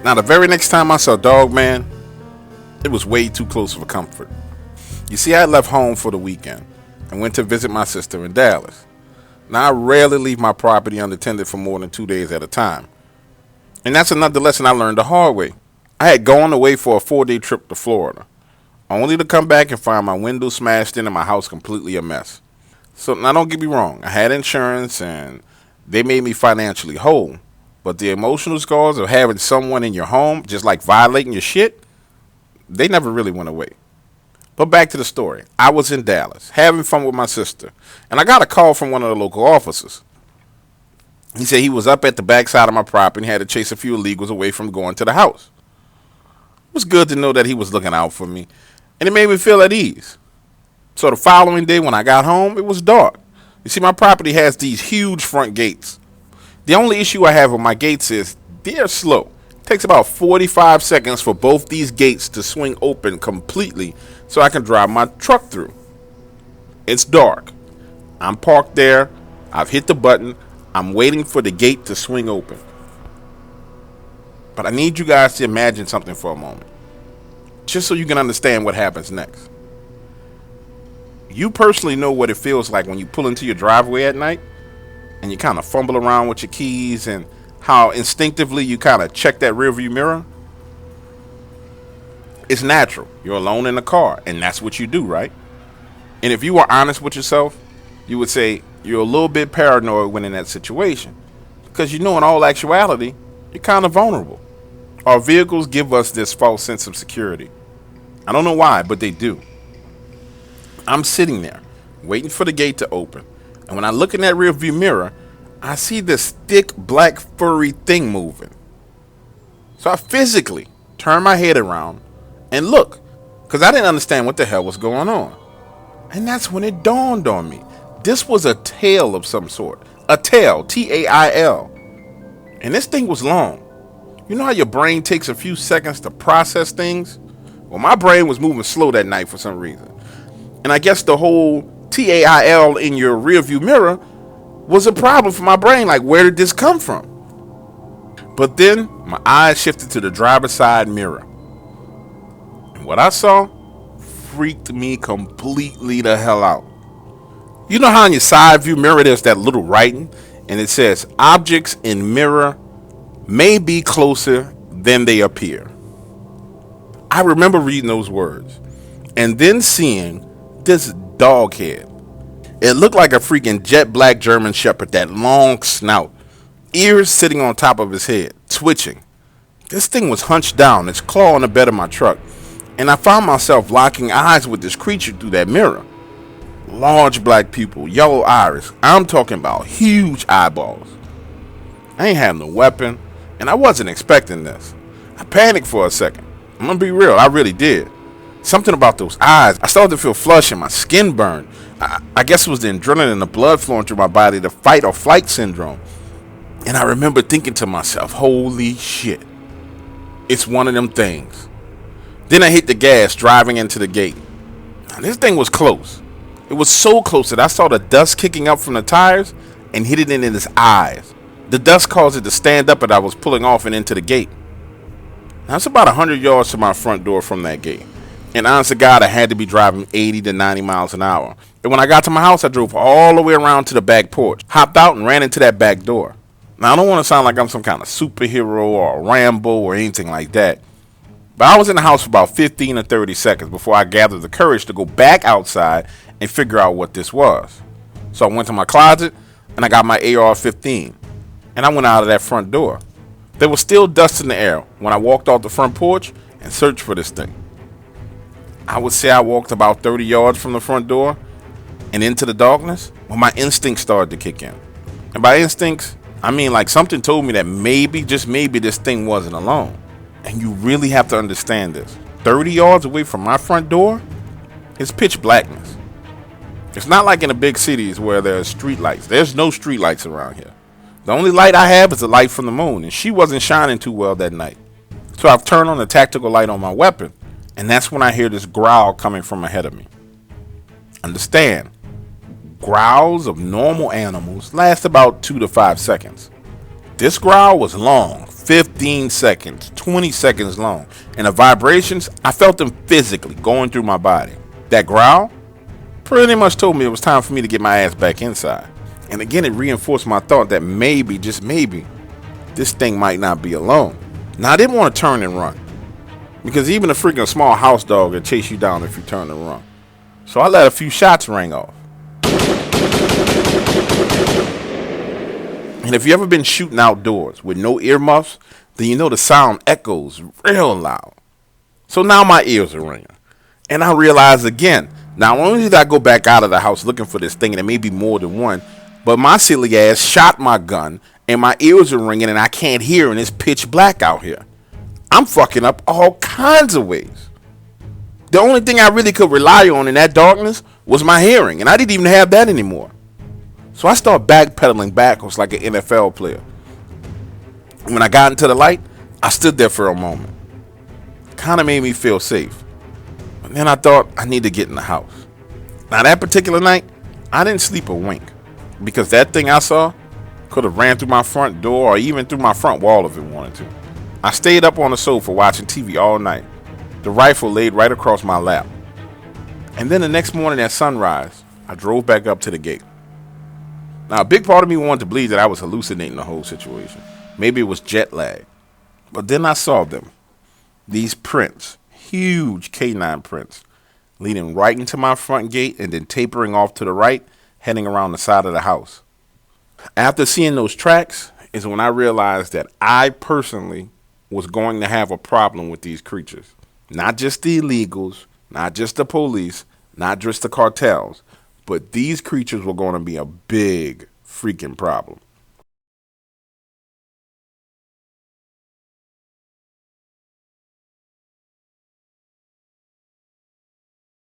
Now, the very next time I saw Dogman, it was way too close for comfort. You see, I had left home for the weekend and went to visit my sister in Dallas. Now, I rarely leave my property unattended for more than 2 days at a time. And that's another lesson I learned the hard way. I had gone away for a 4-day trip to Florida, only to come back and find my window smashed in and my house completely a mess. So now don't get me wrong, I had insurance and they made me financially whole. But the emotional scars of having someone in your home just like violating your shit, they never really went away. But back to the story. I was in Dallas, having fun with my sister, and I got a call from one of the local officers. He said he was up at the backside of my property and had to chase a few illegals away from going to the house. It was good to know that he was looking out for me, and it made me feel at ease. So the following day when I got home, it was dark. You see, my property has these huge front gates. The only issue I have with my gates is they're slow. It takes about 45 seconds for both these gates to swing open completely so I can drive my truck through. It's dark. I'm parked there. I've hit the button. I'm waiting for the gate to swing open. But I need you guys to imagine something for a moment, just so you can understand what happens next. You personally know what it feels like when you pull into your driveway at night and you kind of fumble around with your keys and how instinctively you kind of check that rearview mirror. It's natural. You're alone in the car and that's what you do, right? And if you were honest with yourself, you would say you're a little bit paranoid when in that situation, because you know in all actuality, you're kind of vulnerable. Our vehicles give us this false sense of security. I don't know why, but they do. I'm sitting there, waiting for the gate to open. And when I look in that rear view mirror, I see this thick, black, furry thing moving. So I physically turn my head around and look, because I didn't understand what the hell was going on. And that's when it dawned on me. This was a tail of some sort. A tail, T-A-I-L. And this thing was long. You know how your brain takes a few seconds to process things? Well, my brain was moving slow that night for some reason. And I guess the whole T-A-I-L in your rearview mirror was a problem for my brain. Like, where did this come from? But then my eyes shifted to the driver's side mirror. And what I saw freaked me completely the hell out. You know how in your side view mirror there's that little writing and it says objects in mirror may be closer than they appear. I remember reading those words and then seeing this dog head. It looked like a freaking jet black German shepherd, that long snout, ears sitting on top of his head, twitching. This thing was hunched down, its claw on the bed of my truck, and I found myself locking eyes with this creature through that mirror. Large black pupil, yellow iris. I'm talking about huge eyeballs. I ain't have no weapon, and I wasn't expecting this. I panicked for a second. I'm gonna be real, I really did. Something about those eyes. I started to feel flush and my skin burned. I guess it was the adrenaline and the blood flowing through my body, the fight or flight syndrome. And I remember thinking to myself, holy shit, it's one of them things. Then I hit the gas driving into the gate. Now, this thing was close. It was so close that I saw the dust kicking up from the tires and hit it in his eyes. The dust caused it to stand up and I was pulling off and into the gate. Now it's about 100 yards to my front door from that gate. And honest to God, I had to be driving 80 to 90 miles an hour. And when I got to my house, I drove all the way around to the back porch, hopped out and ran into that back door. Now, I don't want to sound like I'm some kind of superhero or a Rambo or anything like that. But I was in the house for about 15 or 30 seconds before I gathered the courage to go back outside and figure out what this was. So I went to my closet and I got my AR-15. And I went out of that front door. There was still dust in the air when I walked off the front porch and searched for this thing. I would say I walked about 30 yards from the front door and into the darkness when my instincts started to kick in. And by instincts, I mean like something told me that maybe, just maybe, this thing wasn't alone. And you really have to understand this. 30 yards away from my front door is pitch blackness. It's not like in the big cities where there's street lights. There's no street lights around here. The only light I have is the light from the moon, and she wasn't shining too well that night. So I've turned on the tactical light on my weapon, and that's when I hear this growl coming from ahead of me. Understand, growls of normal animals last about 2 to 5 seconds. This growl was long, 15 seconds, 20 seconds long. And the vibrations, I felt them physically going through my body. That growl pretty much told me it was time for me to get my ass back inside. And again, it reinforced my thought that maybe, just maybe, this thing might not be alone. Now, I didn't want to turn and run, because even a freaking small house dog will chase you down if you turn and run. So I let a few shots ring off. And if you ever been shooting outdoors with no earmuffs, then you know the sound echoes real loud. So now my ears are ringing. And I realize again, not only did I go back out of the house looking for this thing, and it may be more than one, but my silly ass shot my gun, and my ears are ringing, and I can't hear, and it's pitch black out here. I'm fucking up all kinds of ways. The only thing I really could rely on in that darkness was my hearing, and I didn't even have that anymore. So I started backpedaling backwards like an NFL player. When I got into the light, I stood there for a moment. Kind of made me feel safe. But then I thought I need to get in the house. Now that particular night, I didn't sleep a wink, because that thing I saw could have ran through my front door or even through my front wall if it wanted to. I stayed up on the sofa watching TV all night, the rifle laid right across my lap. And then the next morning at sunrise, I drove back up to the gate. Now, a big part of me wanted to believe that I was hallucinating the whole situation. Maybe it was jet lag. But then I saw them. These prints, huge canine prints, leading right into my front gate and then tapering off to the right, heading around the side of the house. After seeing those tracks is when I realized that I personally was going to have a problem with these creatures. Not just the illegals, not just the police, not just the cartels, but these creatures were going to be a big freaking problem.